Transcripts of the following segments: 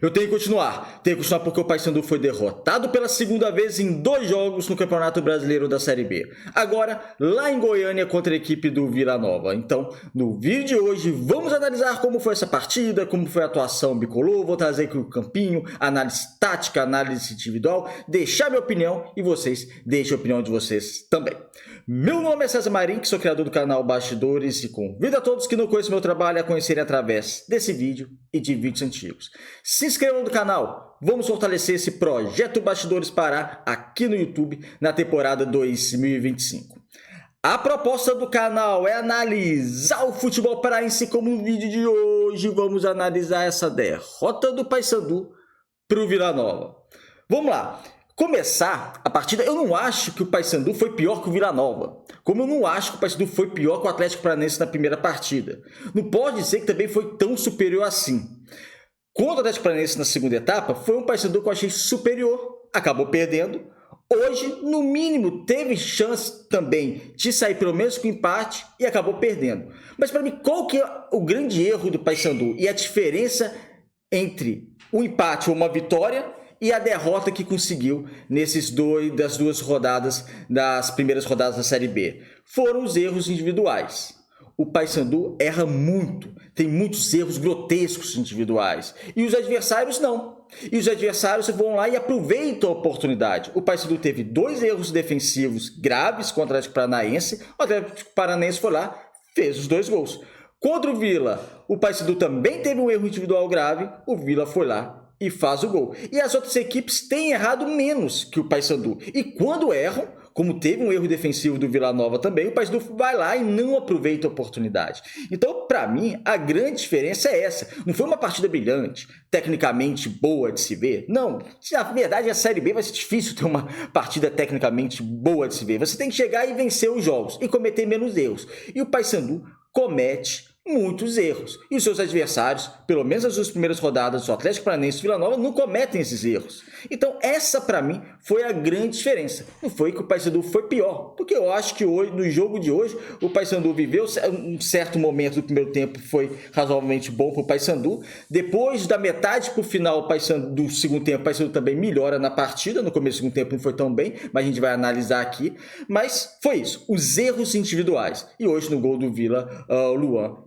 Eu tenho que continuar porque o Paysandu foi derrotado pela segunda vez em 2 jogos no Campeonato Brasileiro da Série B. Agora, lá em Goiânia contra a equipe do Vila Nova. Então, no vídeo de hoje, vamos analisar como foi essa partida, como foi a atuação bicolor, vou trazer aqui o campinho, análise tática, análise individual, deixar minha opinião e vocês deixem a opinião de vocês também. Meu nome é César Marim, que sou criador do canal Bastidores e convido a todos que não conhecem meu trabalho a conhecerem através desse vídeo e de vídeos antigos. Se inscrevam no canal, vamos fortalecer esse projeto Bastidores Pará aqui no YouTube na temporada 2025. A proposta do canal é analisar o futebol paraense, como no vídeo de hoje vamos analisar essa derrota do Paysandu para o Vila Nova. Vamos lá. Começar a partida, eu não acho que o Paysandu foi pior que o Vila Nova. Como eu não acho que o Paysandu foi pior que o Atlético Paranaense na primeira partida. Não pode dizer que também foi tão superior assim. Contra o Atlético Paranaense na segunda etapa, foi um Paysandu que eu achei superior. Acabou perdendo. Hoje, no mínimo, teve chance também de sair pelo menos com empate e acabou perdendo. Mas para mim, qual que é o grande erro do Paysandu e a diferença entre o empate ou uma vitória e a derrota que conseguiu das duas rodadas, das primeiras rodadas da Série B? Foram os erros individuais. O Paysandu erra muito, tem muitos erros grotescos individuais. E os adversários não. E os adversários vão lá e aproveitam a oportunidade. O Paysandu teve 2 erros defensivos graves contra o Atlético Paranaense. O Atlético Paranaense foi lá, fez os 2 gols. Contra o Vila, o Paysandu também teve um erro individual grave. O Vila foi lá e faz o gol. E as outras equipes têm errado menos que o Paysandu. E quando erram, como teve um erro defensivo do Vila Nova também, o Paysandu vai lá e não aproveita a oportunidade. Então, para mim, a grande diferença é essa. Não foi uma partida brilhante, tecnicamente boa de se ver. Não, na verdade, a Série B vai ser difícil ter uma partida tecnicamente boa de se ver. Você tem que chegar e vencer os jogos e cometer menos erros. E o Paysandu comete muitos erros. E os seus adversários, pelo menos as 2 primeiras rodadas, o Atlético Paranaense e o Vila Nova, não cometem esses erros. Então, essa para mim foi a grande diferença. Não foi que o Paysandu foi pior, porque eu acho que hoje, no jogo de hoje, o Paysandu viveu um certo momento do primeiro tempo, foi razoavelmente bom para o Paysandu. Depois da metade para o final do segundo tempo, o Paysandu também melhora na partida. No começo do segundo tempo não foi tão bem, mas a gente vai analisar aqui. Mas foi isso, os erros individuais. E hoje no gol do Vila, o Luan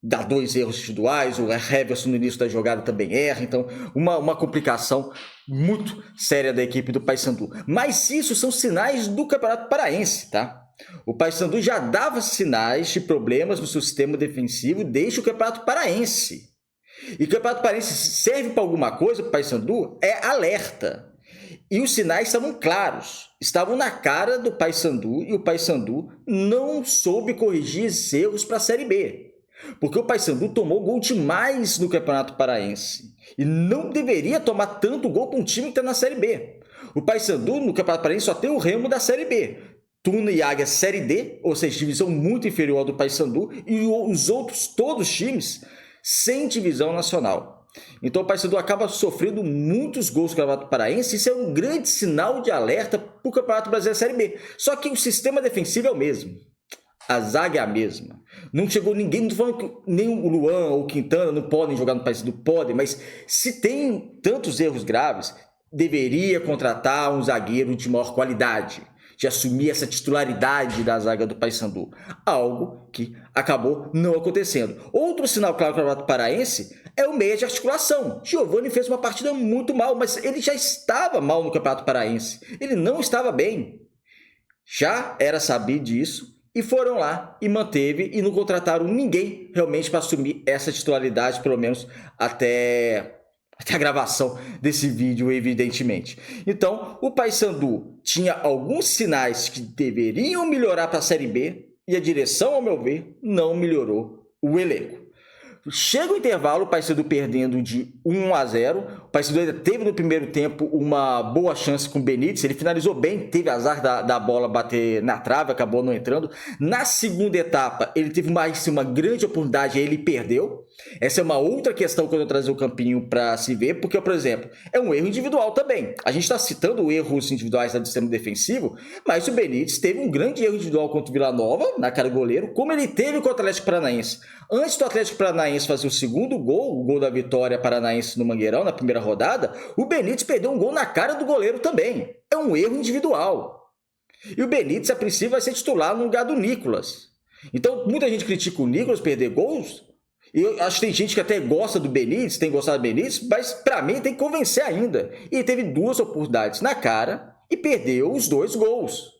dá 2 erros individuais, o Heverson no início da jogada também erra, então uma complicação muito séria da equipe do Paysandu. Mas isso são sinais do Campeonato Paraense, tá? O Paysandu já dava sinais de problemas no seu sistema defensivo desde o Campeonato Paraense. E o Campeonato Paraense serve para alguma coisa, o Paysandu é alerta. E os sinais estavam claros, estavam na cara do Paysandu e o Paysandu não soube corrigir esses erros para a Série B. Porque o Paysandu tomou gol demais no Campeonato Paraense. E não deveria tomar tanto gol para um time que está na Série B. O Paysandu no Campeonato Paraense só tem o Remo da Série B. Tuna e Águia Série D, ou seja, divisão muito inferior ao do Paysandu. E os outros, todos os times, sem divisão nacional. Então o Paysandu acaba sofrendo muitos gols no Campeonato Paraense. Isso é um grande sinal de alerta para o Campeonato Brasileiro Série B. Só que o sistema defensivo é o mesmo. A zaga é a mesma. Não chegou ninguém, não tô falando que nem o Luan ou o Quintana não podem jogar no Paysandu, podem, mas se tem tantos erros graves, deveria contratar um zagueiro de maior qualidade, de assumir essa titularidade da zaga do Paysandu. Algo que acabou não acontecendo. Outro sinal claro do Campeonato Paraense é o meia de articulação. Giovani fez uma partida muito mal, mas ele já estava mal no Campeonato Paraense. Ele não estava bem. Já era sabido disso. E foram lá e manteve e não contrataram ninguém realmente para assumir essa titularidade, pelo menos até a gravação desse vídeo, evidentemente. Então, o Paysandu tinha alguns sinais que deveriam melhorar para a Série B e a direção, ao meu ver, não melhorou o elenco. Chega o intervalo, o Paysandu perdendo de 1-0. O Paysandu ainda teve no primeiro tempo uma boa chance com o Benítez. Ele finalizou bem, teve azar da bola bater na trave, acabou não entrando. Na segunda etapa, ele teve uma grande oportunidade e ele perdeu. Essa é uma outra questão quando eu trazer o campinho para se ver, porque, por exemplo, é um erro individual também. A gente está citando erros individuais do sistema defensivo, mas o Benítez teve um grande erro individual contra o Vila Nova, na cara do goleiro, como ele teve contra o Atlético Paranaense. Antes do Atlético Paranaense fazer o segundo gol, o gol da vitória paranaense no Mangueirão, na primeira rodada, o Benítez perdeu um gol na cara do goleiro também. É um erro individual. E o Benítez, a princípio, vai ser titular no lugar do Nicolas. Então, muita gente critica o Nicolas perder gols. E eu acho que tem gente que até gosta do Benítez, tem gostado do Benítez, mas para mim tem que convencer ainda. E ele teve 2 oportunidades na cara e perdeu os 2 gols.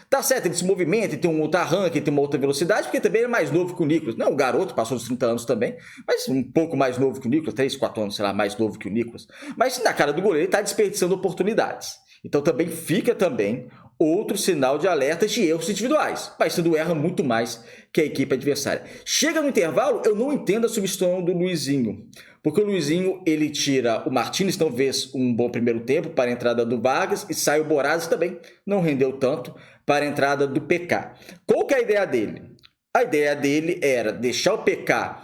Tá certo, ele se movimenta, ele tem um outro arranque, ele tem uma outra velocidade, porque também é mais novo que o Nicolas. Não, um garoto, passou dos 30 anos também, mas um pouco mais novo que o Nicolas, 3, 4 anos, sei lá, mais novo que o Nicolas. Mas na cara do goleiro ele tá desperdiçando oportunidades. Então também fica outro sinal de alerta de erros individuais. O Paysandu erra muito mais que a equipe adversária. Chega no intervalo, eu não entendo a substituição do Luizinho. Porque o Luizinho, ele tira o Martínez, não fez um bom primeiro tempo para a entrada do Vargas, e sai o Borazzi também, não rendeu tanto para a entrada do PK. Qual que é a ideia dele? A ideia dele era deixar o PK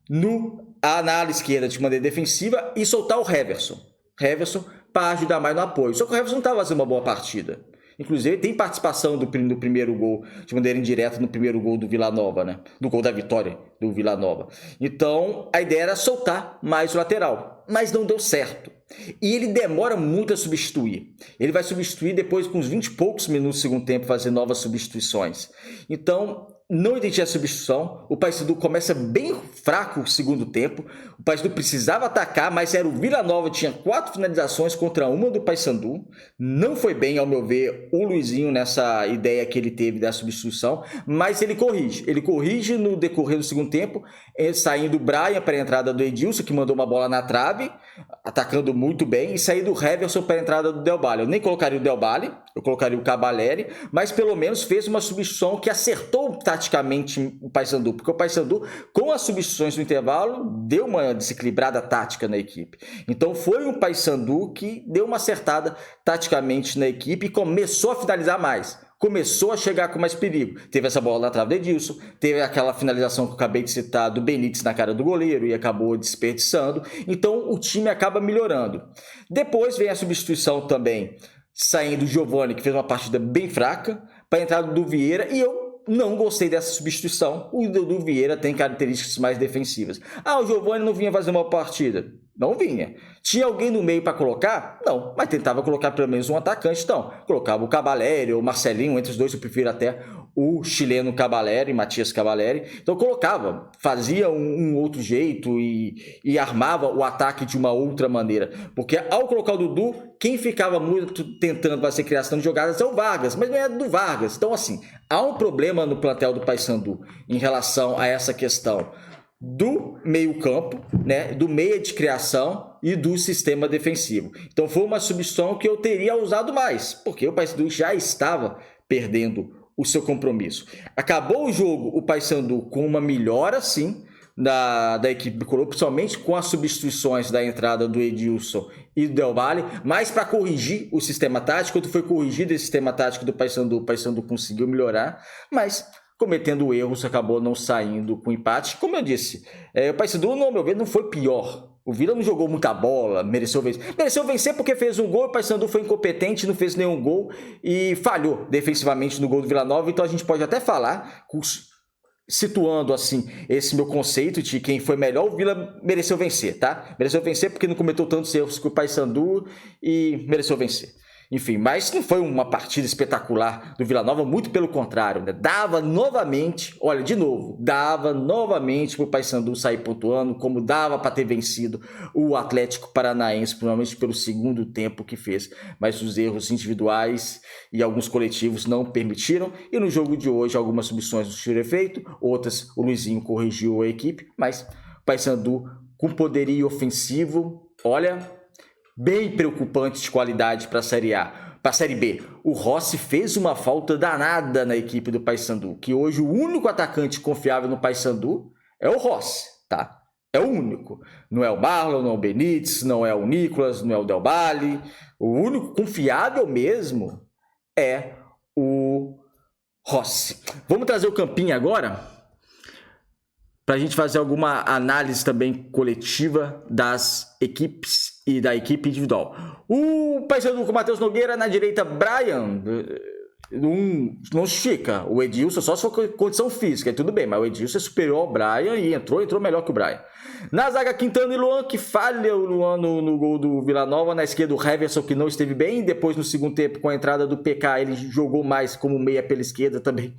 na ala esquerda de maneira defensiva e soltar o Heverson. Heverson para ajudar mais no apoio. Só que o Heverson não estava fazendo uma boa partida. Inclusive, tem participação do primeiro gol, de maneira indireta, no primeiro gol do Vila Nova, né? Do gol da vitória do Vila Nova. Então, a ideia era soltar mais o lateral, mas não deu certo. E ele demora muito a substituir. Ele vai substituir depois, com uns 20 e poucos minutos do segundo tempo, fazer novas substituições. Então, não entendi a substituição. O Paysandu começa bem fraco o segundo tempo. O Paysandu precisava atacar, mas era o Vila Nova, tinha 4 finalizações contra uma do Paysandu. Não foi bem, ao meu ver, o Luizinho nessa ideia que ele teve da substituição, mas ele corrige. Ele corrige no decorrer do segundo tempo, saindo o Brian para a entrada do Edilson, que mandou uma bola na trave, atacando muito bem, e saindo o Heverson para a entrada do Del Valle. Eu nem colocaria o Del Valle, eu colocaria o Cabaleri, mas pelo menos fez uma substituição que acertou taticamente o Paysandu, porque o Paysandu, com as substituições no intervalo, deu uma desequilibrada tática na equipe. Então foi um Paysandu que deu uma acertada taticamente na equipe e começou a finalizar mais. Começou a chegar com mais perigo. Teve essa bola na trave do Edilson, teve aquela finalização que eu acabei de citar do Benítez na cara do goleiro e acabou desperdiçando. Então o time acaba melhorando. Depois vem a substituição também, saindo o Giovani, que fez uma partida bem fraca, para a entrada do Vieira, e eu não gostei dessa substituição. O Dudu Vieira tem características mais defensivas. O Giovani não vinha fazer uma partida. Não vinha. Tinha alguém no meio para colocar? Não, mas tentava colocar pelo menos um atacante, então. Colocava o Cabaleri ou o Marcelinho, entre os dois eu prefiro até o chileno Cabaleri, Matias Cabaleri. Então colocava, fazia um outro jeito e armava o ataque de uma outra maneira. Porque ao colocar o Dudu, quem ficava muito tentando fazer criação de jogadas é o Vargas, mas não é do Vargas. Então assim, há um problema no plantel do Paysandu em relação a essa questão do meio-campo, né, do meia de criação e do sistema defensivo. Então foi uma substituição que eu teria usado mais, porque o Paysandu já estava perdendo o seu compromisso. Acabou o jogo, o Paysandu com uma melhora, sim, da equipe bicolor, principalmente com as substituições da entrada do Edilson e do Del Valle, mas para corrigir o sistema tático. Quando foi corrigido esse sistema tático do Paysandu, o Paysandu conseguiu melhorar, mas cometendo erros, acabou não saindo com empate. Como eu disse, o Paysandu, ao meu ver, não foi pior. O Vila não jogou muita bola, mereceu vencer. Mereceu vencer porque fez um gol, o Paysandu foi incompetente, não fez nenhum gol e falhou defensivamente no gol do Vila Nova. Então a gente pode até falar, situando assim esse meu conceito de quem foi melhor, o Vila mereceu vencer, tá? Mereceu vencer porque não cometeu tantos erros que o Paysandu e mereceu vencer. Enfim, mas não foi uma partida espetacular do Vila Nova, muito pelo contrário, né? Dava novamente para o Paysandu sair pontuando, como dava para ter vencido o Atlético Paranaense, provavelmente pelo segundo tempo que fez, mas os erros individuais e alguns coletivos não permitiram, e no jogo de hoje algumas substituições não tiveram efeito, outras o Luizinho corrigiu a equipe, mas o Paysandu com poderio ofensivo, olha, bem preocupante de qualidade para a Série A. Para a Série B, o Rossi fez uma falta danada na equipe do Paysandu, que hoje o único atacante confiável no Paysandu é o Rossi, tá? É o único. Não é o Marlon, não é o Benítez, não é o Nicolas, não é o Del Valle. O único confiável mesmo é o Rossi. Vamos trazer o campinho agora? para a gente fazer alguma análise também coletiva das equipes e da equipe individual. O Paysandu com o Matheus Nogueira, na direita, Brian. Não estica. O Edilson só se for condição física, tudo bem, mas o Edilson é superior ao Brian e entrou melhor que o Brian. Na zaga, Quintana e Luan, que falha o Luan no gol do Vila Nova. Na esquerda, o Heverson, que não esteve bem. Depois, no segundo tempo, com a entrada do PK, ele jogou mais como meia pela esquerda também.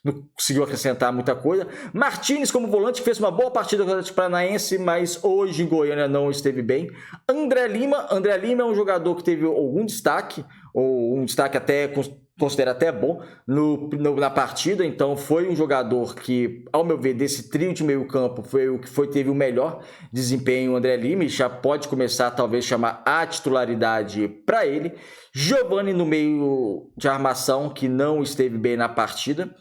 Não conseguiu acrescentar muita coisa. Martins como volante, fez uma boa partida com o Atlético Paranaense, mas hoje em Goiânia não esteve bem. André Lima é um jogador que teve algum destaque, ou um destaque até considero até bom na partida. Então foi um jogador que, ao meu ver, desse trio de meio campo, foi o que teve o melhor desempenho. O André Lima, e já pode começar talvez chamar a titularidade para ele. Giovani no meio de armação, que não esteve bem na partida.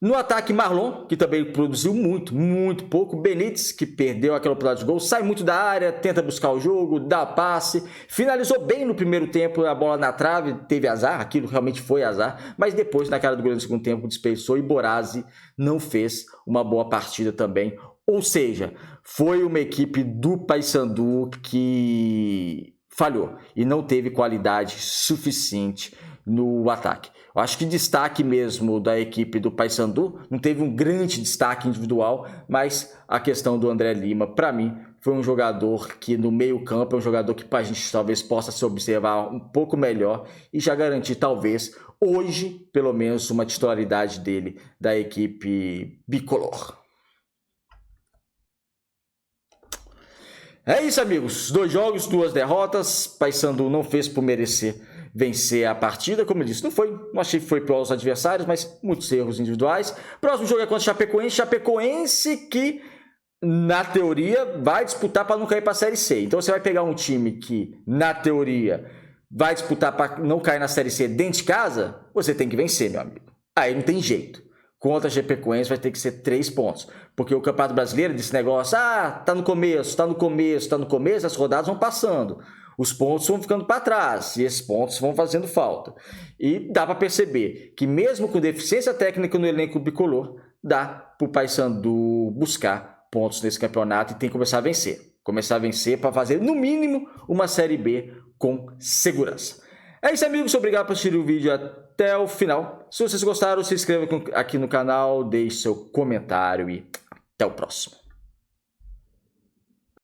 No ataque, Marlon, que também produziu muito pouco. Benítez, que perdeu aquela oportunidade de gol, sai muito da área, tenta buscar o jogo, dá passe. Finalizou bem no primeiro tempo, a bola na trave, teve azar, aquilo realmente foi azar. Mas depois, na cara do goleiro no segundo tempo, dispensou e Borazzi não fez uma boa partida também. Ou seja, foi uma equipe do Paysandu que falhou e não teve qualidade suficiente no ataque. Eu acho que destaque mesmo da equipe do Paysandu, não teve um grande destaque individual, mas a questão do André Lima, para mim, foi um jogador que no meio campo é um jogador que a gente talvez possa se observar um pouco melhor e já garantir talvez hoje, pelo menos, uma titularidade dele da equipe bicolor. É isso, amigos. 2 jogos, 2 derrotas. Paysandu não fez por merecer vencer a partida, como eu disse, não achei que foi para os adversários, mas muitos erros individuais. Próximo jogo é contra o Chapecoense que, na teoria, vai disputar para não cair para a Série C. Então você vai pegar um time que, na teoria, vai disputar para não cair na Série C dentro de casa, você tem que vencer, meu amigo. Aí não tem jeito. Contra a Chapecoense vai ter que ser 3 pontos. Porque o Campeonato Brasileiro, desse negócio, tá no começo, as rodadas vão passando. Os pontos vão ficando para trás e esses pontos vão fazendo falta. E dá para perceber que mesmo com deficiência técnica no elenco bicolor, dá para o Paysandu buscar pontos nesse campeonato e tem que começar a vencer. Começar a vencer para fazer, no mínimo, uma Série B com segurança. É isso, amigos. Obrigado por assistir o vídeo até o final. Se vocês gostaram, se inscreva aqui no canal, deixe seu comentário e até o próximo.